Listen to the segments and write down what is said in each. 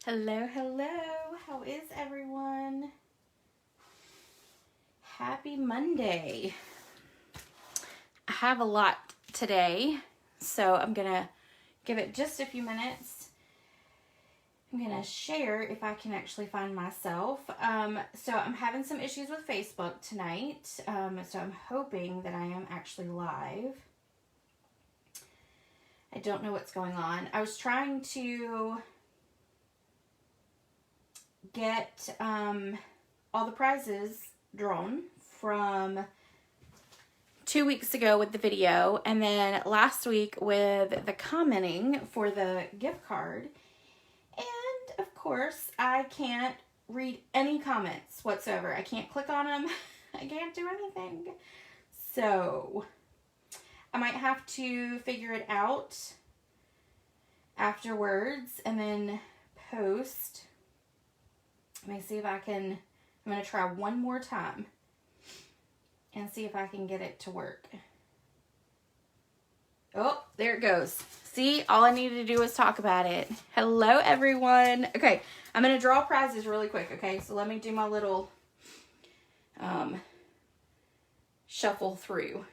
Hello, hello. How is everyone? Happy Monday. I have a lot today, so I'm going to give it just a few minutes. I'm going to share if I can actually find myself. So I'm having some issues with Facebook tonight, so I'm hoping that I am actually live. I don't know what's going on. I was trying to get all the prizes drawn from 2 weeks ago with the video, and then last week with the commenting for the gift card. And of course, I can't read any comments whatsoever. I can't click on them. I can't do anything. So I might have to figure it out afterwards and then post. Let me see if I can. I'm going to try one more time and see if I can get it to work. Oh, there it goes. See, all I needed to do was talk about it. Hello, everyone. Okay, I'm going to draw prizes really quick, okay? So let me do my little shuffle through.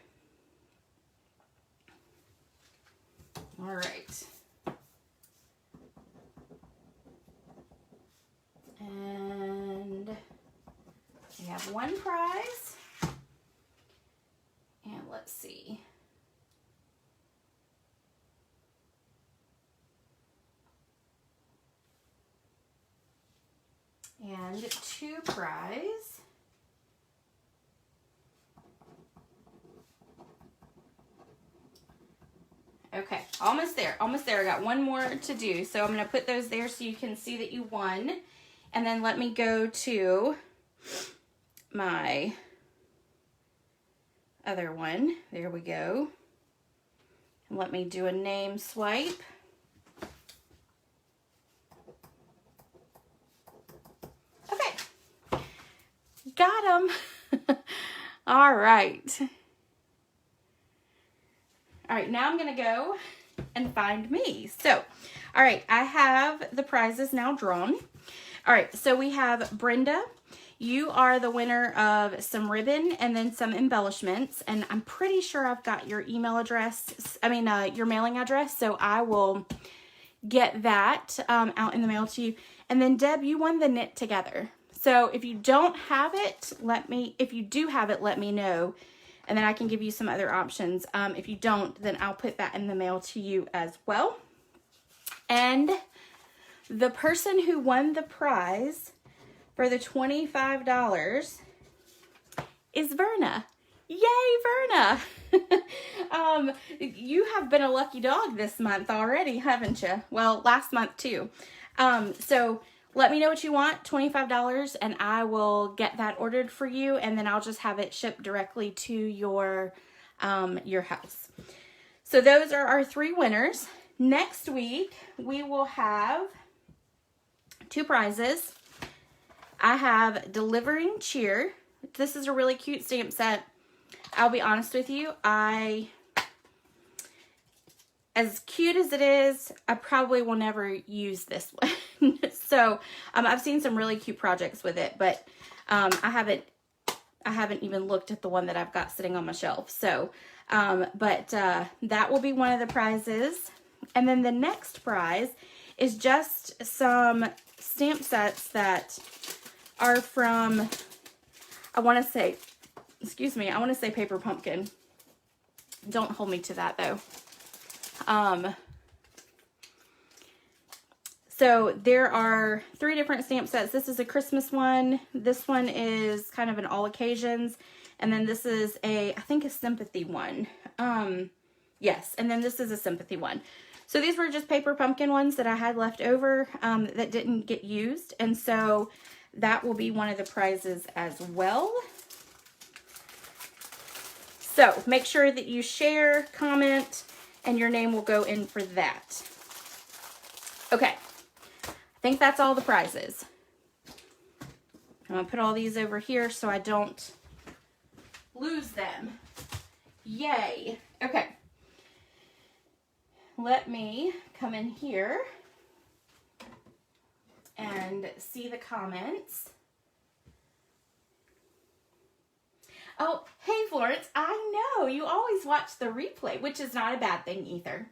All right. And we have one prize. And let's see. And two prize. Okay, almost there, almost there. I got one more to do. So I'm going to put those there so you can see that you won. And then let me go to my other one. There we go. And let me do a name swipe. Okay. Got them. All right. All right, now I'm going to go and find me. So, all right, I have the prizes now drawn. All right, so we have Brenda. You are the winner of some ribbon and then some embellishments. And I'm pretty sure I've got your email address, your mailing address. So I will get that out in the mail to you. And then Deb, you won the knit together. So if you don't have it, if you do have it, let me know. And then I can give you some other options. If you don't, then I'll put that in the mail to you as well. And the person who won the prize for the $25 is Verna. Yay, Verna! You have been a lucky dog this month already, haven't you? Well, last month too. So let me know what you want, $25, and I will get that ordered for you, and then I'll just have it shipped directly to your house. So those are our three winners. Next week, we will have two prizes. I have Delivering Cheer. This is a really cute stamp set. I'll be honest with you, as cute as it is, I probably will never use this one. So I've seen some really cute projects with it, but I haven't even looked at the one that I've got sitting on my shelf. So, that will be one of the prizes. And then the next prize is just some stamp sets that are from, I want to say Paper Pumpkin. Don't hold me to that though. So there are 3 different stamp sets. This is a Christmas one. This one is kind of an all occasions. And then this is I think a sympathy one. Yes. And then this is a sympathy one. So these were just Paper Pumpkin ones that I had left over, that didn't get used. And so that will be one of the prizes as well. So make sure that you share, comment, and your name will go in for that. Okay. I think that's all the prizes. I'm going to put all these over here so I don't lose them. Yay. Okay. Let me come in here and see the comments. Oh, hey Florence, I know you always watch the replay, which is not a bad thing either.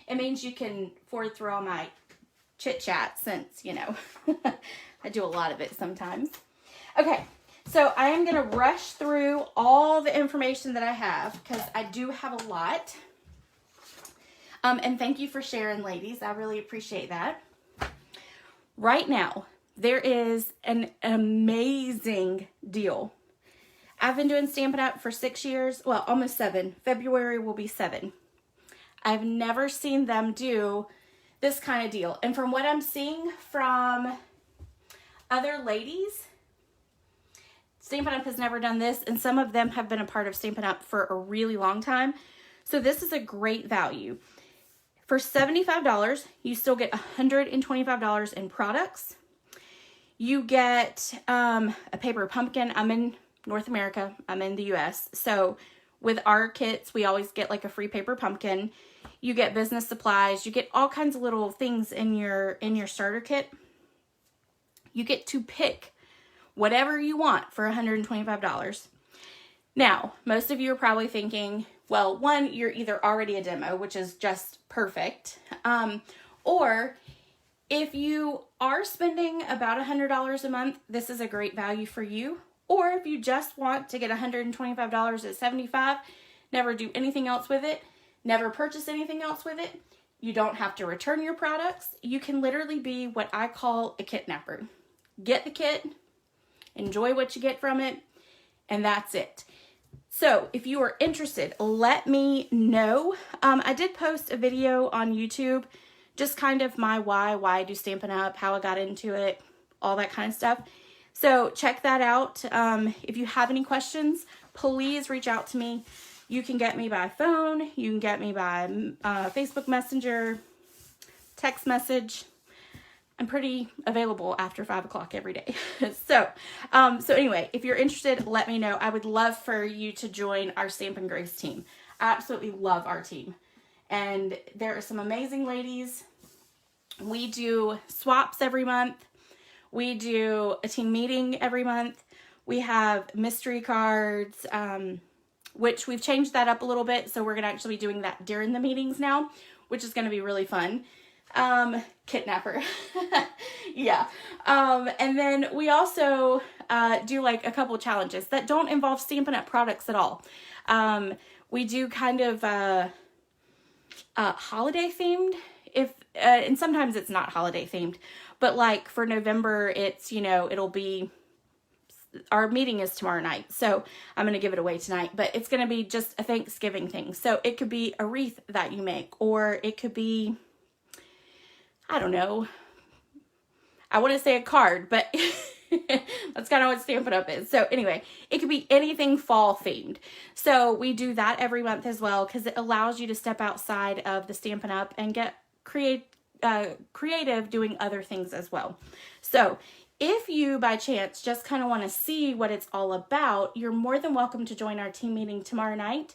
It means you can forward through all my chit chat since, you know, I do a lot of it sometimes. Okay, so I am going to rush through all the information that I have because I do have a lot. And thank you for sharing, ladies. I really appreciate that. Right now, there is an amazing deal. I've been doing Stampin' Up! For 6 years, well, almost 7. February will be 7. I've never seen them do this kind of deal. And from what I'm seeing from other ladies, Stampin' Up! Has never done this, and some of them have been a part of Stampin' Up! For a really long time. So this is a great value. For $75, you still get $125 in products. You get a paper pumpkin. I'm in North America. I'm in the US. So with our kits, we always get like a free paper pumpkin. You get business supplies. You get all kinds of little things in your starter kit. You get to pick whatever you want for $125. Now, most of you are probably thinking, well, one, you're either already a demo, which is just perfect, or if you are spending about $100 a month, this is a great value for you. Or if you just want to get $125 at $75, never do anything else with it, never purchase anything else with it, you don't have to return your products. You can literally be what I call a kitnapper. Get the kit, enjoy what you get from it, and that's it. So if you are interested, let me know. I did post a video on YouTube, just kind of my why I do Stampin' Up, how I got into it, all that kind of stuff. So check that out. If you have any questions, please reach out to me. You can get me by phone. You can get me by Facebook Messenger, text message. I'm pretty available after 5 o'clock every day. So anyway, if you're interested, let me know. I would love for you to join our Stampin' Grace team. I absolutely love our team. And there are some amazing ladies. We do swaps every month. We do a team meeting every month. We have mystery cards, which we've changed that up a little bit. So we're going to actually be doing that during the meetings now, which is going to be really fun. Kitnapper. Yeah. And then we also do like a couple challenges that don't involve Stampin' Up! Products at all. We do kind of holiday themed, and sometimes it's not holiday themed, but like for November, it's, you know, it'll be, our meeting is tomorrow night, so I'm going to give it away tonight, but it's going to be just a Thanksgiving thing. So it could be a wreath that you make, or it could be, I don't know, I want to say a card, but that's kind of what Stampin' Up! Is. So anyway, it could be anything fall themed. So we do that every month as well, because it allows you to step outside of the Stampin' Up! And get creative doing other things as well. So if you by chance just kind of want to see what it's all about, you're more than welcome to join our team meeting tomorrow night.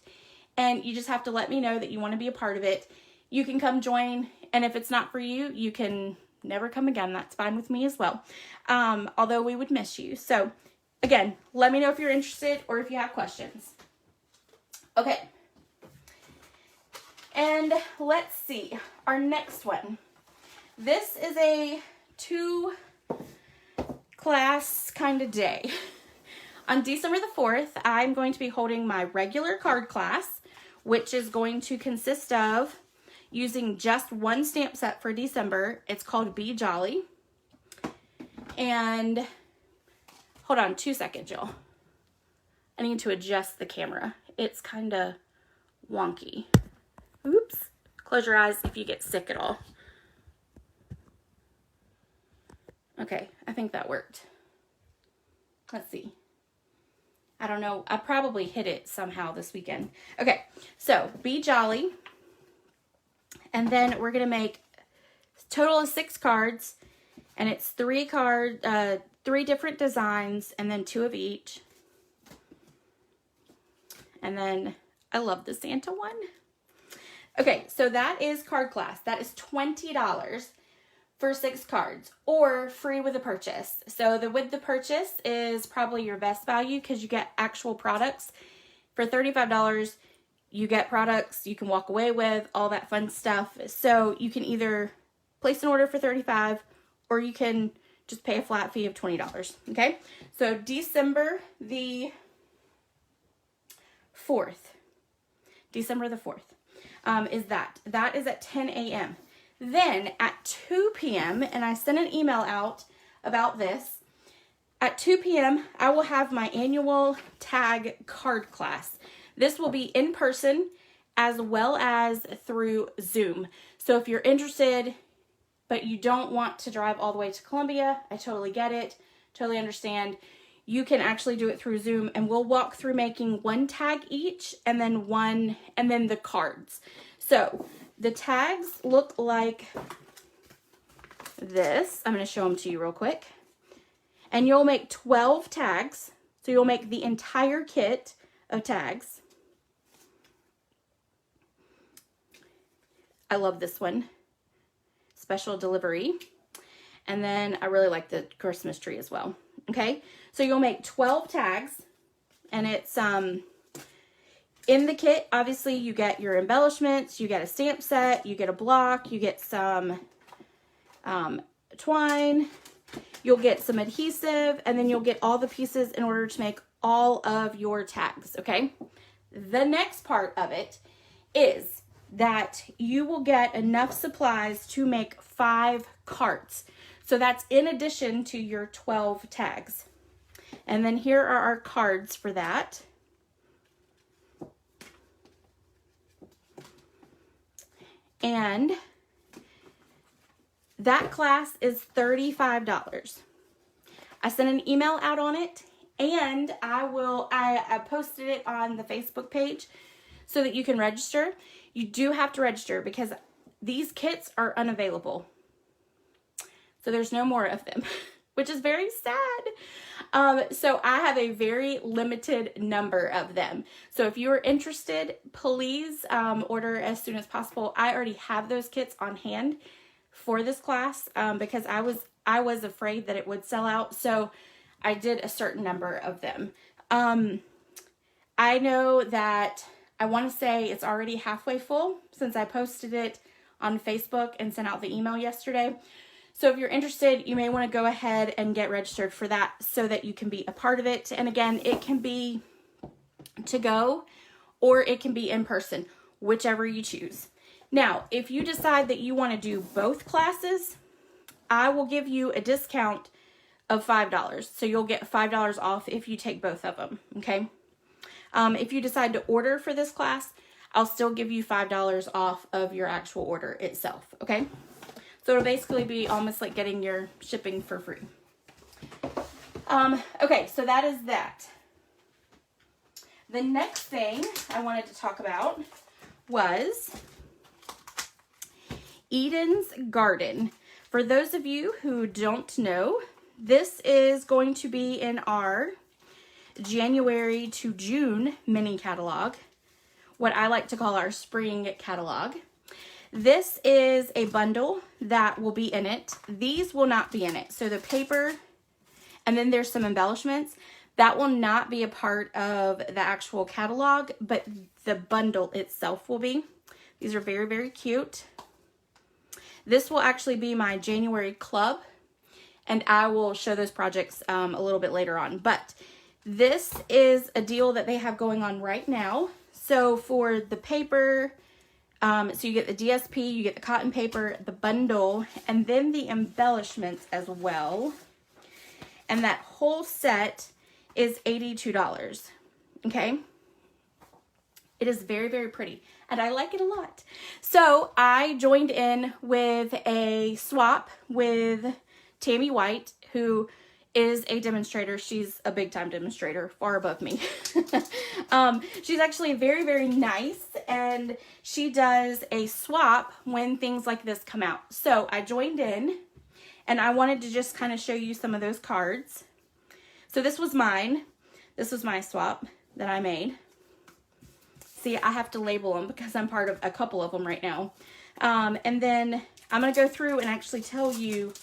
And you just have to let me know that you want to be a part of it. You can come join, and if it's not for you, you can never come again. That's fine with me as well. Although we would miss you. So again, let me know if you're interested or if you have questions. Okay. And let's see, our next one. This is a 2-class kind of day. On December the 4th, I'm going to be holding my regular card class, which is going to consist of using just one stamp set for December. It's called Be Jolly. And hold on 2 seconds, y'all. I need to adjust the camera. It's kind of wonky. Oops. Close your eyes if you get sick at all. Okay, I think that worked. Let's see. I don't know. I probably hit it somehow this weekend. Okay, so Be Jolly. And then we're going to make a total of 6 cards. And it's 3 different designs, and then 2 of each. And then I love the Santa one. Okay, so that is card class. That is $20. for 6 cards, or free with a purchase. So the with the purchase is probably your best value because you get actual products. For $35, you get products you can walk away with, all that fun stuff. So you can either place an order for $35 or you can just pay a flat fee of $20, okay? So December the 4th. December the 4th is that. That is at 10 a.m. Then at 2 p.m., and I sent an email out about this, at 2 p.m., I will have my annual tag card class. This will be in person as well as through Zoom. So if you're interested, but you don't want to drive all the way to Columbia, I totally get it, totally understand. You can actually do it through Zoom, and we'll walk through making 1 tag each and then the cards. So the tags look like this. I'm going to show them to you real quick. And you'll make 12 tags. So you'll make the entire kit of tags. I love this one. Special delivery. And then I really like the Christmas tree as well. Okay, so you'll make 12 tags, and it's in the kit. Obviously, you get your embellishments, you get a stamp set, you get a block, you get some twine, you'll get some adhesive, and then you'll get all the pieces in order to make all of your tags. Okay, the next part of it is that you will get enough supplies to make 5 carts. So that's in addition to your 12 tags. And then here are our cards for that. And that class is $35. I sent an email out on it, and I posted it on the Facebook page so that you can register. You do have to register because these kits are unavailable. So there's no more of them, which is very sad. So I have a very limited number of them. So if you are interested, please order as soon as possible. I already have those kits on hand for this class because I was afraid that it would sell out. So I did a certain number of them. I know that I want to say it's already halfway full since I posted it on Facebook and sent out the email yesterday. So if you're interested, you may want to go ahead and get registered for that so that you can be a part of it. And again, it can be to go or it can be in person, whichever you choose. Now, if you decide that you want to do both classes, I will give you a discount of $5. So you'll get $5 off if you take both of them, okay? If you decide to order for this class, I'll still give you $5 off of your actual order itself, okay? So it'll basically be almost like getting your shipping for free. Okay, so that is that. The next thing I wanted to talk about was Eden's Garden. For those of you who don't know, this is going to be in our January to June mini catalog, what I like to call our spring catalog. This is a bundle that will be in it. These will not be in it. So the paper, and then there's some embellishments. That will not be a part of the actual catalog, but the bundle itself will be. These are very, very cute. This will actually be my January club, and I will show those projects a little bit later on. But this is a deal that they have going on right now. So for the paper, so you get the DSP, you get the cotton paper, the bundle, and then the embellishments as well. And that whole set is $82, okay? It is very, very pretty, and I like it a lot. So I joined in with a swap with Tammy White, who is a demonstrator. She's a big time demonstrator, far above me. She's actually very, very nice, and she does a swap when things like this come out. So I joined in, and I wanted to just kind of show you some of those cards. So this was mine. This was my swap that I made. See, I have to label them because I'm part of a couple of them right now. And then I'm going to go through and actually tell you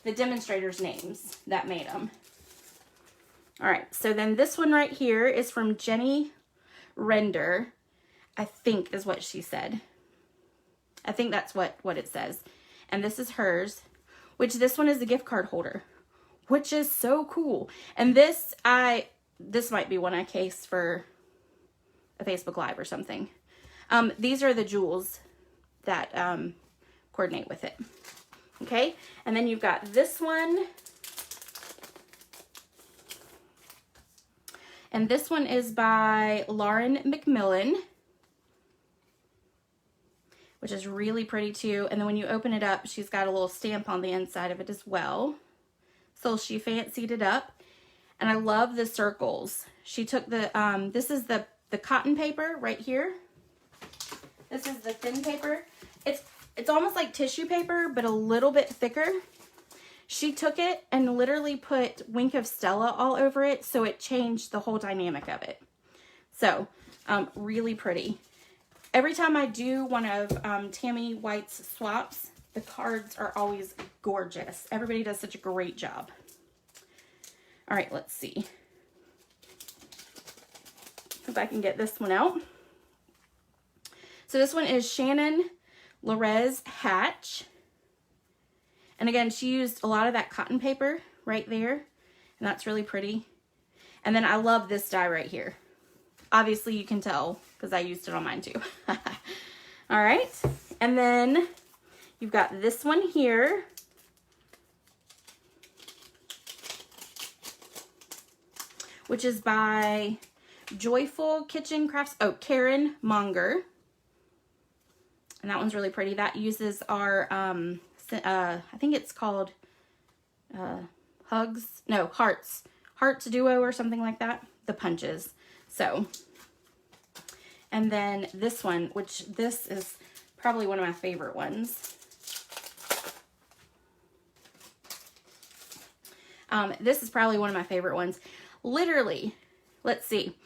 the demonstrators' names that made them. All right, so then this one right here is from Jenny Render, I think is what she said. I think that's what it says. And this is hers, which this one is a gift card holder, which is so cool. And this might be one I case for a Facebook Live or something. These are the jewels that coordinate with it. Okay, and then you've got this one. And this one is by Lauren McMillan, which is really pretty too. And then when you open it up, she's got a little stamp on the inside of it as well. So she fancied it up. And I love the circles. She took the, this is the cotton paper right here. This is the thin paper. It's almost like tissue paper, but a little bit thicker. She took it and literally put Wink of Stella all over it, so it changed the whole dynamic of it. So, really pretty. Every time I do one of Tammy White's swaps, the cards are always gorgeous. Everybody does such a great job. All right, let's see if I can get this one out. So this one is Shannon Lorez Hatch. And again, she used a lot of that cotton paper right there. And that's really pretty. And then I love this die right here. Obviously you can tell because I used it on mine too. All right. And then you've got this one here. Which is by Joyful Kitchen Crafts. Oh, Karen Monger. And that one's really pretty. That uses our, I think it's called Hearts Duo or something like that. The punches. So, and then this one, which this is probably one of my favorite ones. This is probably one of my favorite ones. Literally, let's see.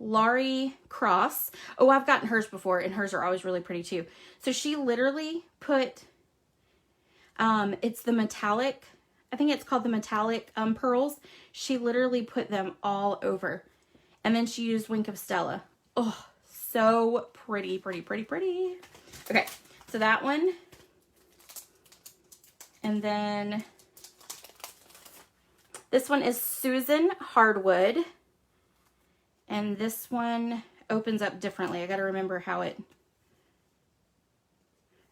Laurie Cross. Oh, I've gotten hers before, and hers are always really pretty too. So she literally put, it's the metallic, I think it's called the metallic pearls. She literally put them all over. And then she used Wink of Stella. Oh, so pretty, pretty, pretty, pretty. Okay, so that one. And then this one is Susan Hardwood. And this one opens up differently. I got to remember how it...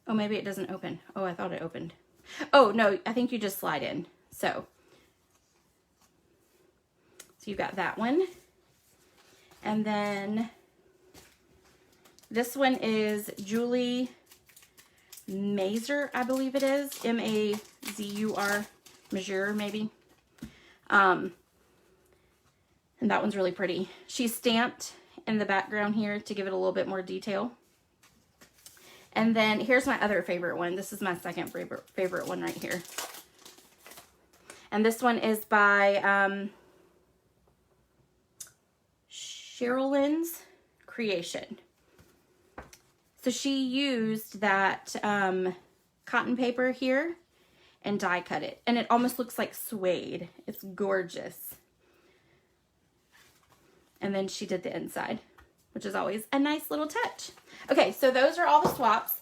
Oh, maybe it doesn't open. Oh, I thought it opened. Oh, no, I think you just slide in. So you've got that one. And then this one is Julie Mazur, I believe it is. M-A-Z-U-R, Mazur, maybe. And that one's really pretty. She's stamped in the background here to give it a little bit more detail. And then here's my other favorite one. This is my second favorite one right here. And this one is by Sherilyn's Creation. So she used that cotton paper here and die cut it. And it almost looks like suede. It's gorgeous. And then she did the inside, which is always a nice little touch. Okay, so those are all the swaps.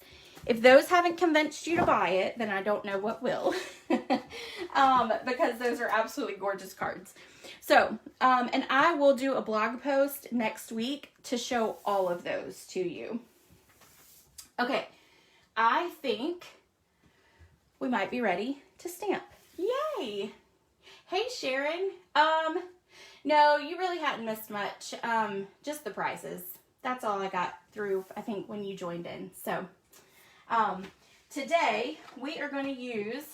If those haven't convinced you to buy it, then I don't know what will. Because those are absolutely gorgeous cards. So, and I will do a blog post next week to show all of those to you. Okay, I think we might be ready to stamp. Yay! Hey, Sharon. No, you really hadn't missed much. Just the prizes. That's all I got through, I think, when you joined in. So, today we are going to use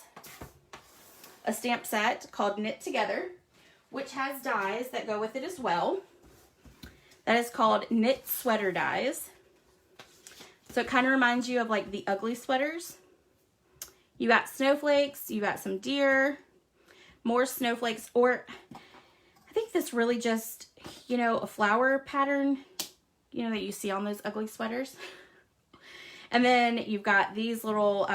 a stamp set called Knit Together, which has dies that go with it as well. That is called Knit Sweater Dies. So it kind of reminds you of like the ugly sweaters. You got snowflakes, you got some deer, more snowflakes, or I think this really just, you know, a flower pattern you know, that you see on those ugly sweaters. And then you've got these little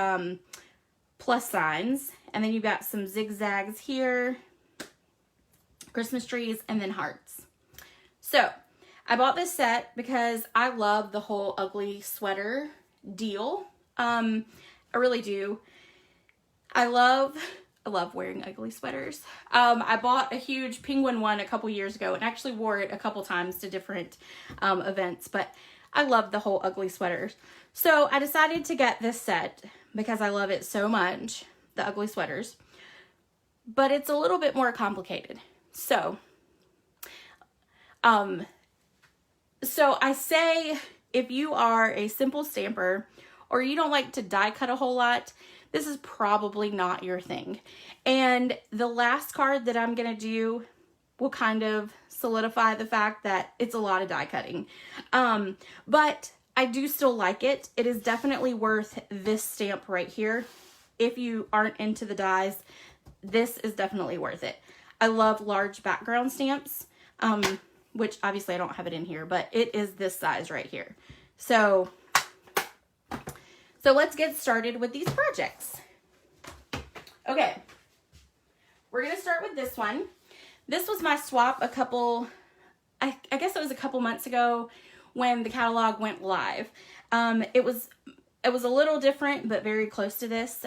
plus signs. And then you've got some zigzags here, Christmas trees, and then hearts. So I bought this set because I love the whole ugly sweater deal. I really do. I love wearing ugly sweaters. I bought a huge penguin one a couple years ago and actually wore it a couple times to different events, but I love the whole ugly sweaters. So I decided to get this set because I love it so much, the ugly sweaters, but it's a little bit more complicated. So I say if you are a simple stamper or you don't like to die cut a whole lot, this is probably not your thing. And the last card that I'm going to do will kind of solidify the fact that it's a lot of die cutting. But I do still like it. It is definitely worth this stamp right here. If you aren't into the dies, this is definitely worth it. I love large background stamps, which obviously I don't have it in here, but it is this size right here. So let's get started with these projects. Okay, we're going to start with this one. This was my swap a couple, I guess it was a couple months ago when the catalog went live. It was a little different, but very close to this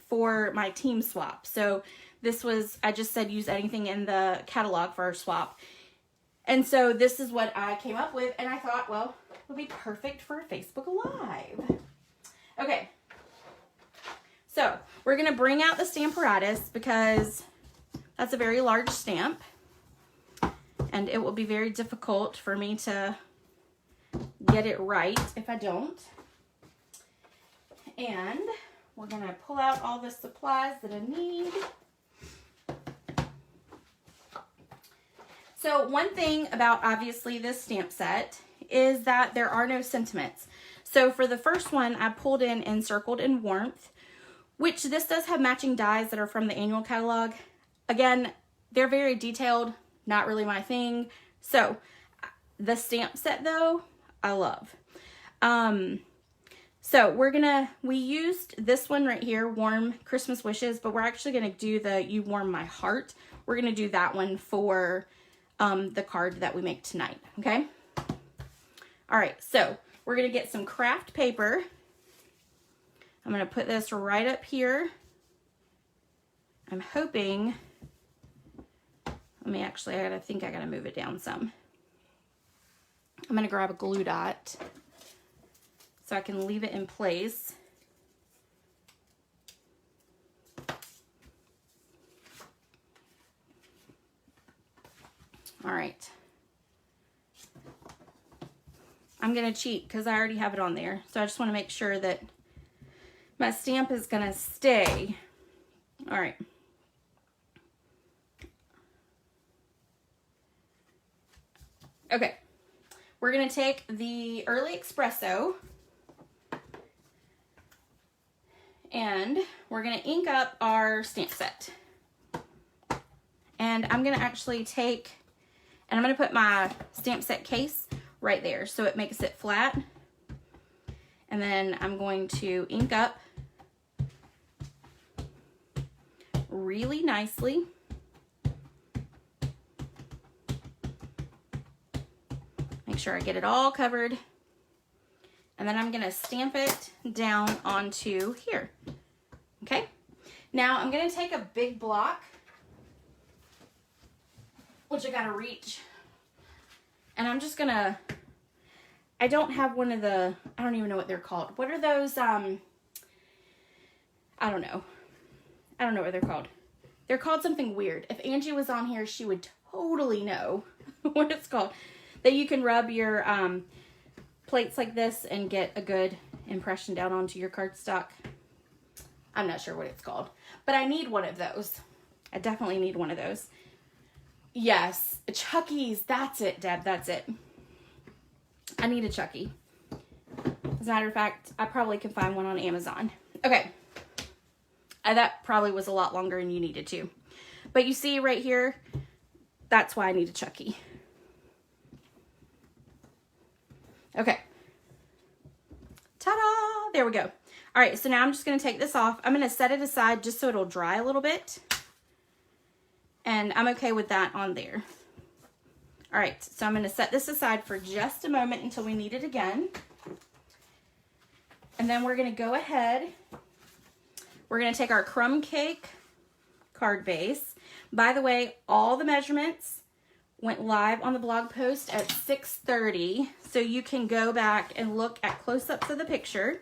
for my team swap. So this was, I just said use anything in the catalog for our swap. And so this is what I came up with, and I thought, well, it would be perfect for a Facebook Live. Okay, so we're going to bring out the Stamparatus because that's a very large stamp, and it will be very difficult for me to get it right if I don't. And we're going to pull out all the supplies that I need. So one thing about obviously this stamp set is that there are no sentiments. So for the first one, I pulled in Encircled in Warmth, which this does have matching dies that are from the annual catalog. Again, they're very detailed, not really my thing. So the stamp set though, I love. So we used this one right here, Warm Christmas Wishes, but we're actually gonna do the You Warm My Heart. We're gonna do that one for the card that we make tonight, okay? All right, so we're going to get some craft paper. I'm going to put this right up here. I'm hoping, I think I got to move it down some. I'm going to grab a glue dot so I can leave it in place. All right. I'm going to cheat because I already have it on there. So I just want to make sure that my stamp is going to stay. All right. Okay. We're going to take the Early Espresso and we're going to ink up our stamp set. And I'm going to actually take, and I'm going to put my stamp set case right there so it makes it flat. And then I'm going to ink up really nicely. Make sure I get it all covered. And then I'm going to stamp it down onto here. Okay. Now I'm going to take a big block, which I got to reach. And I'm just going to, I don't have one of the, I don't even know what they're called. What are those, I don't know. I don't know what they're called. They're called something weird. If Angie was on here, she would totally know what it's called. That you can rub your plates like this and get a good impression down onto your cardstock. I'm not sure what it's called, but I need one of those. I definitely need one of those. Yes, Chucky's. That's it, Deb. That's it. I need a Chucky. As a matter of fact, I probably can find one on Amazon. Okay. That probably was a lot longer than you needed to. But you see right here, that's why I need a Chucky. Okay. Ta-da! There we go. All right, so now I'm just going to take this off. I'm going to set it aside just so it'll dry a little bit. And I'm okay with that on there. All right, so I'm going to set this aside for just a moment until we need it again. And then we're going to go ahead. We're going to take our crumb cake card base. By the way, all the measurements went live on the blog post at 6:30, so you can go back and look at close-ups of the pictures,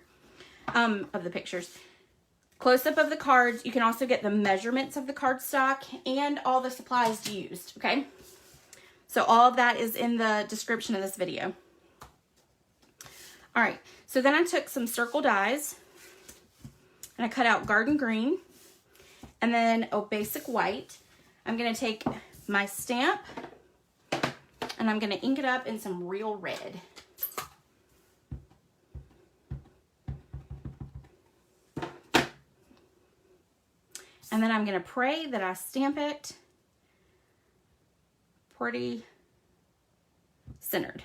close-up of the cards. You can also get the measurements of the cardstock and all the supplies used, okay? So all of that is in the description of this video. All right, so then I took some circle dies and I cut out garden green and then a basic white. I'm gonna take my stamp and I'm gonna ink it up in some real red. And then I'm gonna pray that I stamp it pretty centered.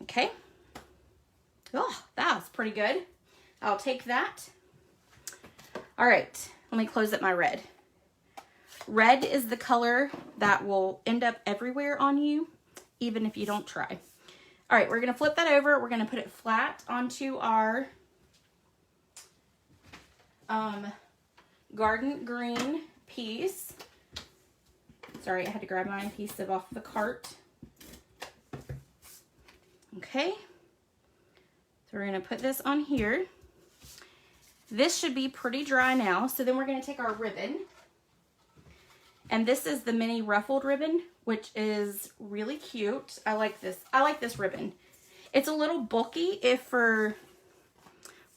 Okay. Oh, that was pretty good. I'll take that. All right, let me close up my red. Red is the color that will end up everywhere on you, even if you don't try. All right, we're gonna flip that over. We're gonna put it flat onto our garden green piece. Sorry, I had to grab my piece off the cart. Okay, so we're gonna put this on here. This should be pretty dry now. So then we're gonna take our ribbon. And this is the mini ruffled ribbon, which is really cute. I like this. I like this ribbon. It's a little bulky if for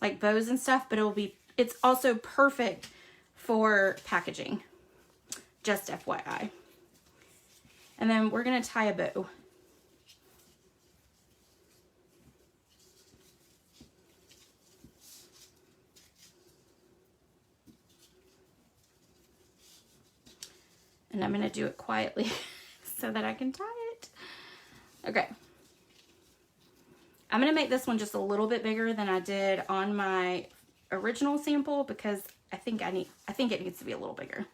like bows and stuff, but it's also perfect for packaging. Just FYI. And then we're gonna tie a bow. And I'm gonna do it quietly so that I can tie it. Okay. I'm gonna make this one just a little bit bigger than I did on my original sample because I think it needs to be a little bigger.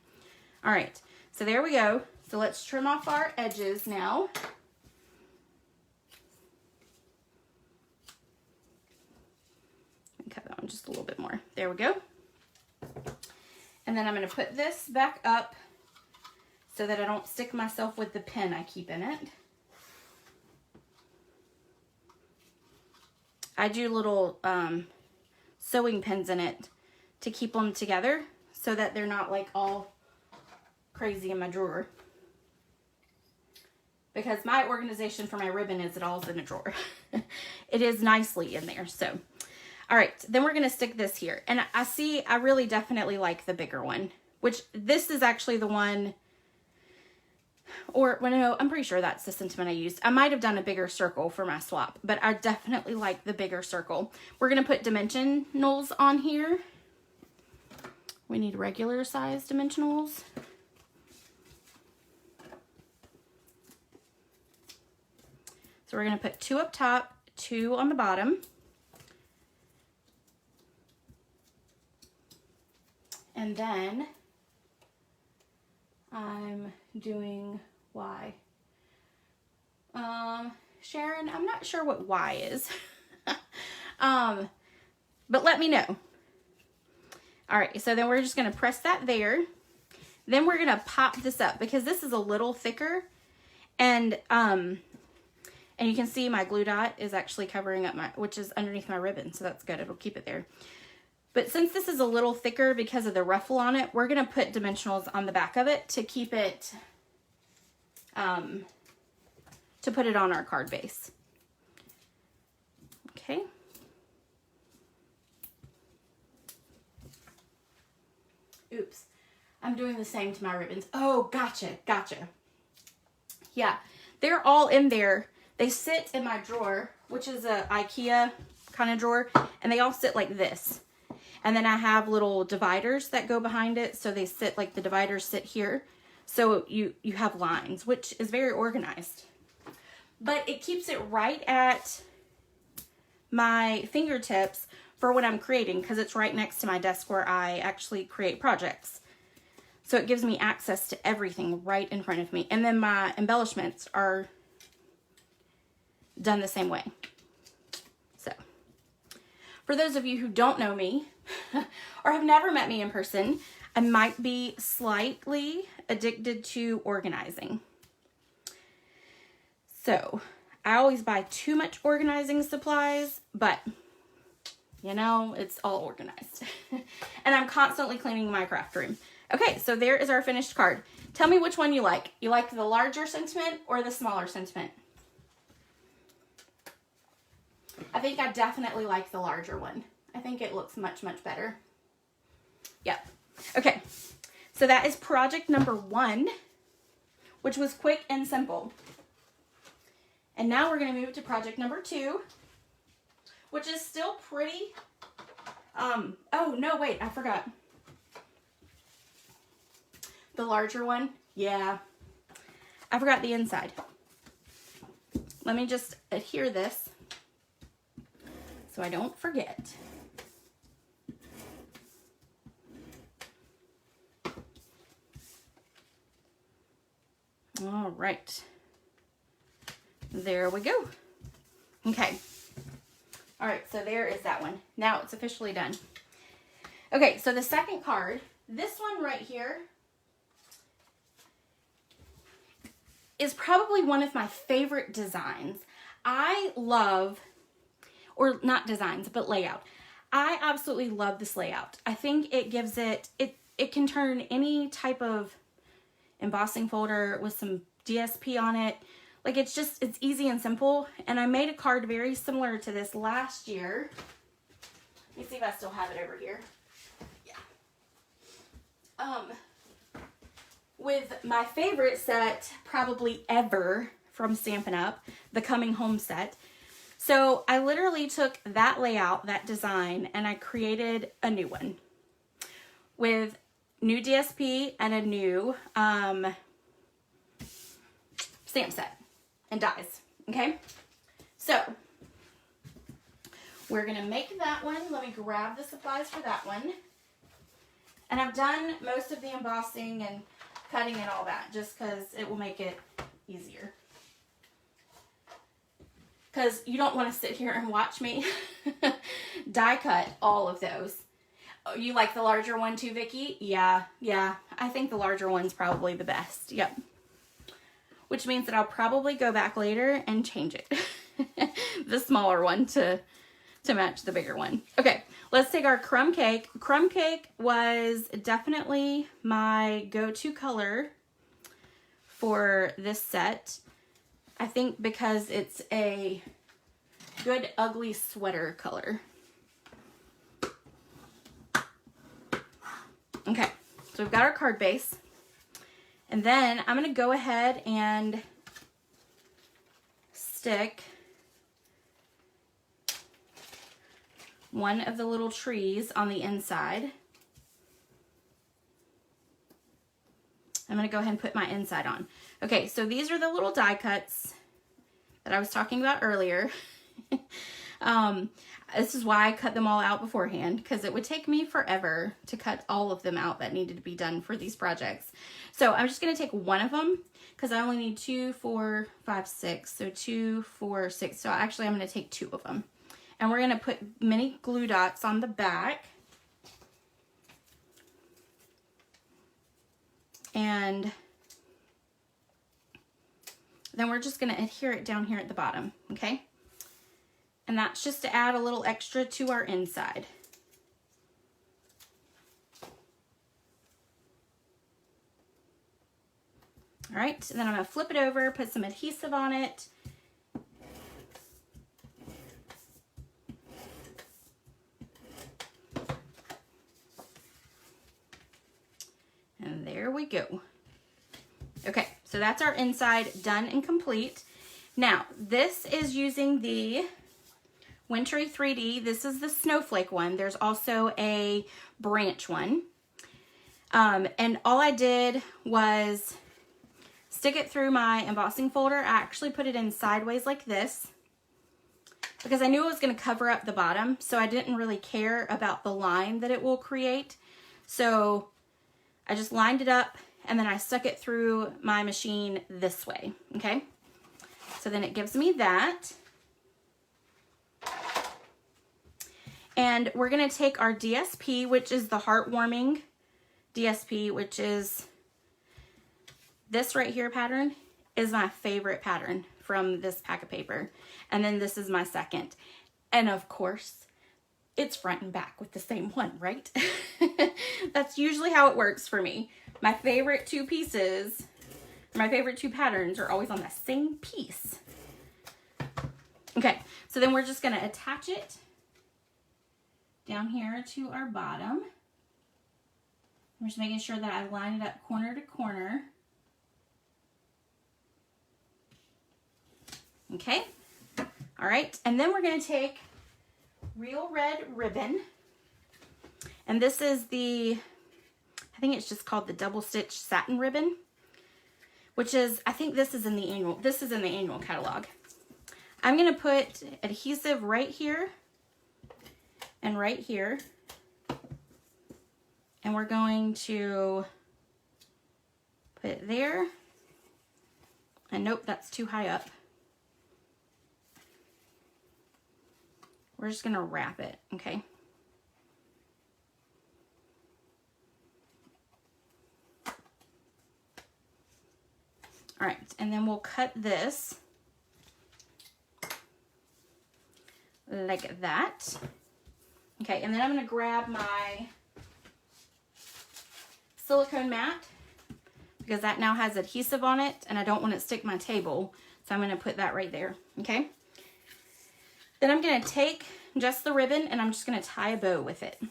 All right, so there we go. So let's trim off our edges now. Cut that one just a little bit more. There we go. And then I'm gonna put this back up so that I don't stick myself with the pin I keep in it. I do little sewing pins in it to keep them together so that they're not like all crazy in my drawer. Because my organization for my ribbon is it all's in a drawer. It is nicely in there, so. All right, then we're gonna stick this here. And I really definitely like the bigger one, which this is actually the one, or well, no, I'm pretty sure that's the sentiment I used. I might have done a bigger circle for my swap, but I definitely like the bigger circle. We're gonna put dimensionals on here. We need regular size dimensionals. So we're gonna put 2 up top, 2 on the bottom. And then I'm doing Y. Sharon, I'm not sure what Y is. But let me know. All right, so then we're just gonna press that there. Then we're gonna pop this up because this is a little thicker, and you can see my glue dot is actually covering up which is underneath my ribbon, so that's good, it'll keep it there. But since this is a little thicker because of the ruffle on it, we're gonna put dimensionals on the back of it to keep it, to put it on our card base. Okay. Oops, I'm doing the same to my ribbons. Oh, gotcha. Yeah, they're all in there. They sit in my drawer, which is a IKEA kind of drawer, and they all sit like this. And then I have little dividers that go behind it, so they sit like the dividers sit here. So you have lines, which is very organized. but it keeps it right at my fingertips for when I'm creating, because it's right next to my desk where I actually create projects. So it gives me access to everything right in front of me. And then my embellishments are done the same way. So for those of you who don't know me or have never met me in person, I might be slightly addicted to organizing. So I always buy too much organizing supplies, but you know, it's all organized. And I'm constantly cleaning my craft room. Okay, so there is our finished card. Tell me which one you like. You like the larger sentiment or the smaller sentiment? I think I definitely like the larger one. I think it looks much, much better. Yep. Okay, so that is project number 1, which was quick and simple. And now we're going to move to project number 2, which is still pretty, oh no, wait, I forgot. The larger one, yeah, I forgot the inside. Let me just adhere this so I don't forget. All right, there we go. Okay, all right, so there is that one. Now it's officially done. Okay, so the second card, this one right here, is probably one of my favorite designs. I love, or not designs, but layout. I absolutely love this layout. I think it gives it can turn any type of embossing folder with some DSP on it. Like it's easy and simple. And I made a card very similar to this last year. Let me see if I still have it over here. Yeah. With my favorite set probably ever from Stampin' Up, the Coming Home set. So I literally took that layout, that design, and I created a new one with new DSP and a new stamp set and dies. Okay, so we're gonna make that one. Let me grab the supplies for that one. And I've done most of the embossing and cutting and all that just because it will make it easier. Because you don't want to sit here and watch me die cut all of those. Oh, you like the larger one too, Vicki? Yeah. I think the larger one's probably the best. Yep. Which means that I'll probably go back later and change it. The smaller one to match the bigger one. Okay, let's take our crumb cake. Crumb cake was definitely my go-to color for this set. I think because it's a good ugly sweater color. Okay, so we've got our card base. And then I'm going to go ahead and stick one of the little trees on the inside. I'm going to go ahead and put my inside on. Okay, so these are the little die cuts that I was talking about earlier. This is why I cut them all out beforehand, because it would take me forever to cut all of them out that needed to be done for these projects. So I'm just going to take one of them because I only need 2, 4, 5, 6. So 2, 4, 6. So actually I'm going to take 2 of them. And we're going to put mini glue dots on the back. And then we're just going to adhere it down here at the bottom, okay? And that's just to add a little extra to our inside. All right, so then I'm going to flip it over, put some adhesive on it. And there we go. Okay, so that's our inside done and complete. Now, this is using the Wintry 3D. This is the snowflake one. There's also a branch one. And all I did was stick it through my embossing folder. I actually put it in sideways like this because I knew it was going to cover up the bottom, so I didn't really care about the line that it will create. So I just lined it up and then I stuck it through my machine this way, okay? So then it gives me that. And we're gonna take our DSP, which is the heartwarming DSP, which is this right here pattern, is my favorite pattern from this pack of paper. And then this is my second. And of course, it's front and back with the same one, right? That's usually how it works for me. My favorite two pieces, my favorite two patterns are always on the same piece. Okay, so then we're just gonna attach it down here to our bottom. I'm just making sure that I line it up corner to corner. Okay, all right, and then we're gonna take real red ribbon, and this is the, I think it's just called the double stitch satin ribbon, which is, I think this is in the annual catalog. I'm gonna put adhesive right here and right here, and we're going to put it there, and nope, that's too high up. We're just gonna wrap it, okay? All right, and then we'll cut this like that. Okay, and then I'm gonna grab my silicone mat because that now has adhesive on it and I don't want it to stick my table. So I'm gonna put that right there, okay? Then I'm gonna take just the ribbon and I'm just gonna tie a bow with it.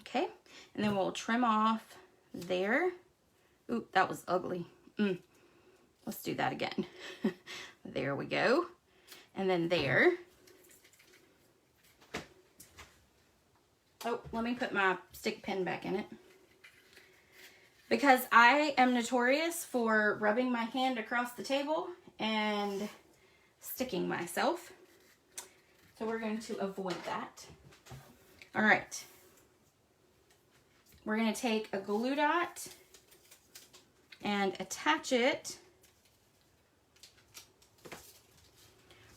Okay, and then we'll trim off there. Ooh, that was ugly. Let's do that again. There we go. And then there. Oh, let me put my stick pin back in it. Because I am notorious for rubbing my hand across the table and sticking myself. So we're going to avoid that. All right. We're going to take a glue dot and attach it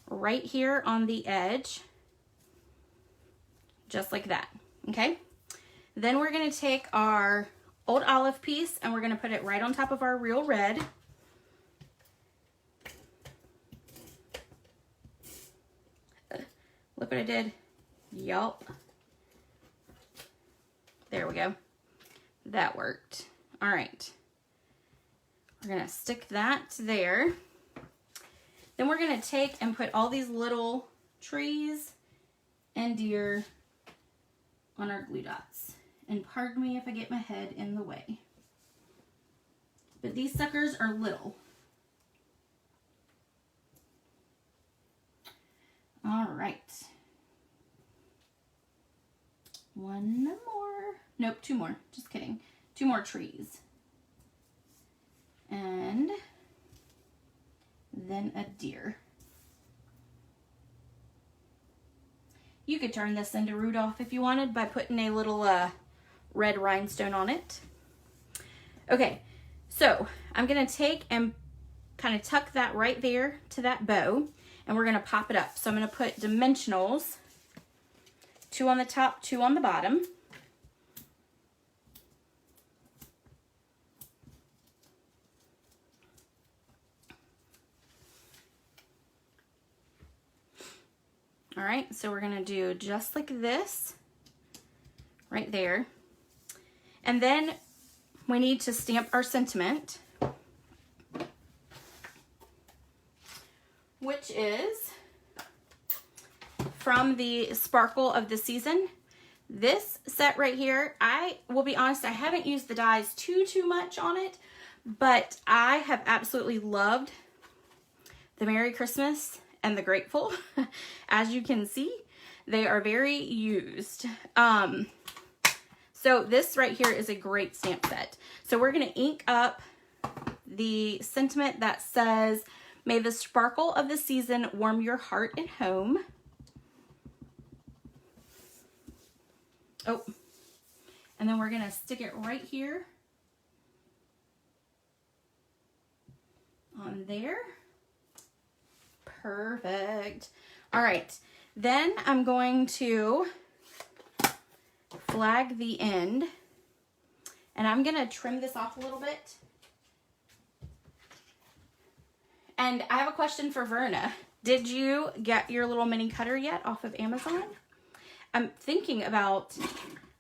right here on the edge, just like that, okay? Then we're gonna take our old olive piece and we're gonna put it right on top of our real red. Look what I did. Yup. There we go. That worked. All right. We're gonna stick that there. Then we're gonna take and put all these little trees and deer on our glue dots. And pardon me if I get my head in the way. But these suckers are little. All right. One more. Nope, two more. Just kidding. Two more trees. And then a deer. You could turn this into Rudolph if you wanted by putting a little red rhinestone on it. Okay, so I'm gonna take and kind of tuck that right there to that bow, and we're gonna pop it up. So I'm gonna put dimensionals, 2 on the top, 2 on the bottom. All right, so we're gonna do just like this, right there. And then we need to stamp our sentiment, which is from the Sparkle of the Season. This set right here, I will be honest, I haven't used the dies too much on it, but I have absolutely loved the Merry Christmas and the Grateful, as you can see. They are very used. So this right here is a great stamp set. So we're going to ink up the sentiment that says, "May the sparkle of the season warm your heart and home." Oh, and then we're going to stick it right here on there. Perfect. All right, then I'm going to flag the end, and I'm going to trim this off a little bit. And I have a question for Verna. Did you get your little mini cutter yet off of Amazon? I'm thinking about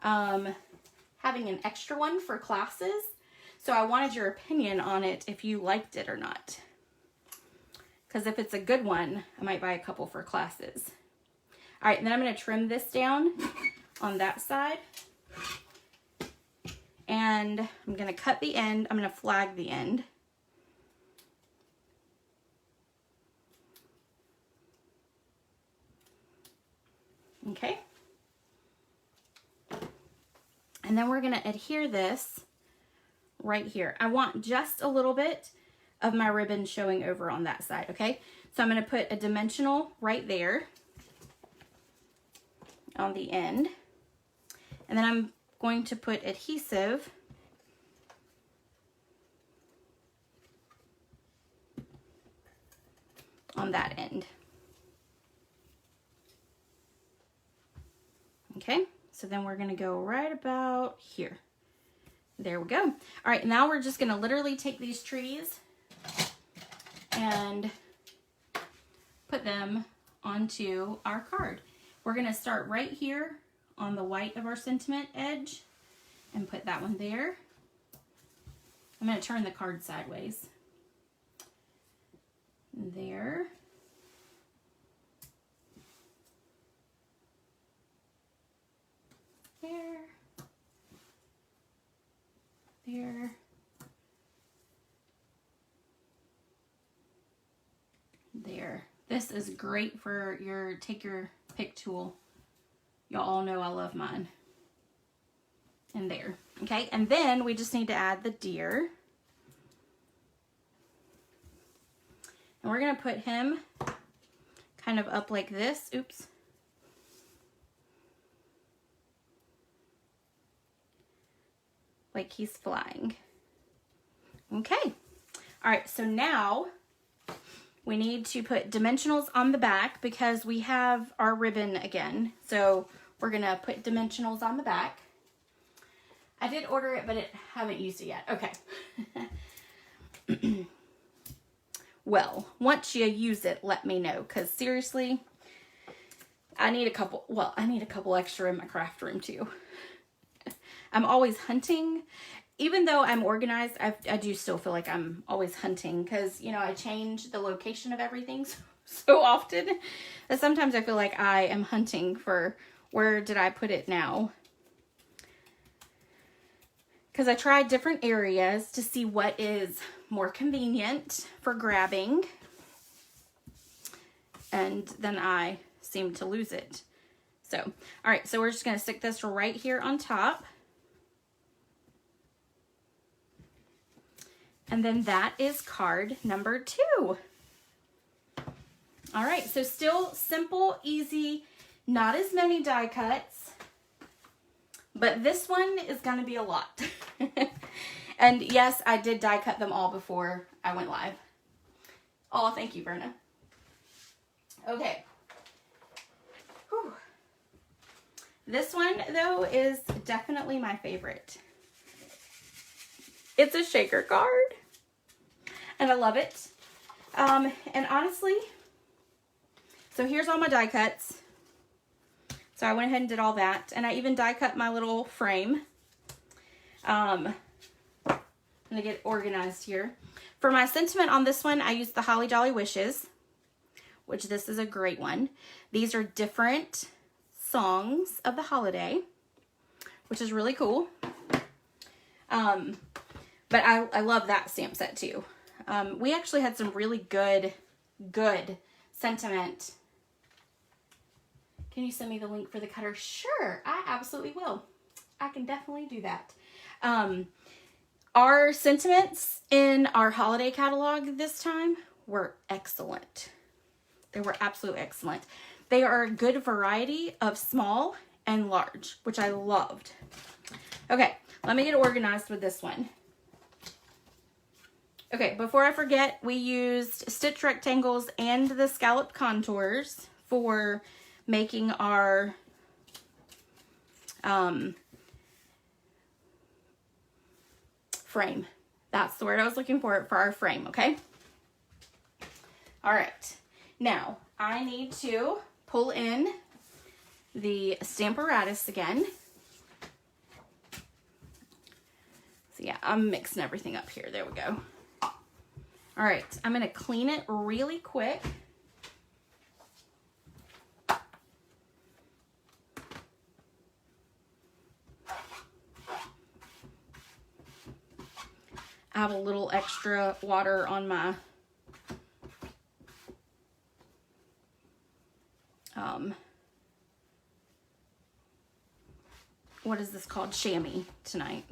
having an extra one for classes. So I wanted your opinion on it, if you liked it or not. Because if it's a good one, I might buy a couple for classes. All right, and then I'm going to trim this down on that side. And I'm going to cut the end. I'm going to flag the end. Okay. And then we're going to adhere this right here. I want just a little bit of my ribbon showing over on that side, okay? So I'm going to put a dimensional right there on the end. And then I'm going to put adhesive on that end. Okay, so then we're going to go right about here. There we go. All right, now we're just going to literally take these trees and put them onto our card. We're going to start right here on the white of our sentiment edge and put that one there. I'm going to turn the card sideways. There. There. There. There. This is great for your take your pick tool. Y'all all know I love mine. And there. Okay, and then we just need to add the deer. And we're going to put him kind of up like this. Oops. Like he's flying. Okay. All right, so now we need to put dimensionals on the back because we have our ribbon again. So we're going to put dimensionals on the back. I did order it, but I haven't used it yet. Okay. Well, once you use it, let me know, because seriously, I need a couple extra in my craft room too. I'm always hunting. Even though I'm organized, I do still feel like I'm always hunting because, you know, I change the location of everything so often that sometimes I feel like I am hunting for where did I put it now. Because I tried different areas to see what is more convenient for grabbing. And then I seem to lose it. So, all right, so we're just going to stick this right here on top. And then that is card number 2. All right, so still simple, easy, not as many die cuts, but this one is going to be a lot. And yes, I did die cut them all before I went live. Oh, thank you, Verna. Okay. Whew. This one, though, is definitely my favorite. It's a shaker card, and I love it. And honestly, so here's all my die cuts. So I went ahead and did all that, and I even die cut my little frame. I'm gonna get organized here. For my sentiment on this one, I used the Holly Jolly Wishes, which this is a great one. These are different songs of the holiday, which is really cool. But I love that stamp set too. We actually had some really good sentiment Can you send me the link for the cutter? Sure, I absolutely will. I can definitely do that. Our sentiments in our holiday catalog this time were excellent. They were absolutely excellent. They are a good variety of small and large, which I loved. Okay, let me get organized with this one. Okay, before I forget, we used stitch rectangles and the scalloped contours for making our frame. That's the word I was looking for our frame, okay? All right, now I need to pull in the Stamparatus again. So yeah, I'm mixing everything up here. There we go. All right, I'm gonna clean it really quick. I have a little extra water on my what is this called? Chamois tonight.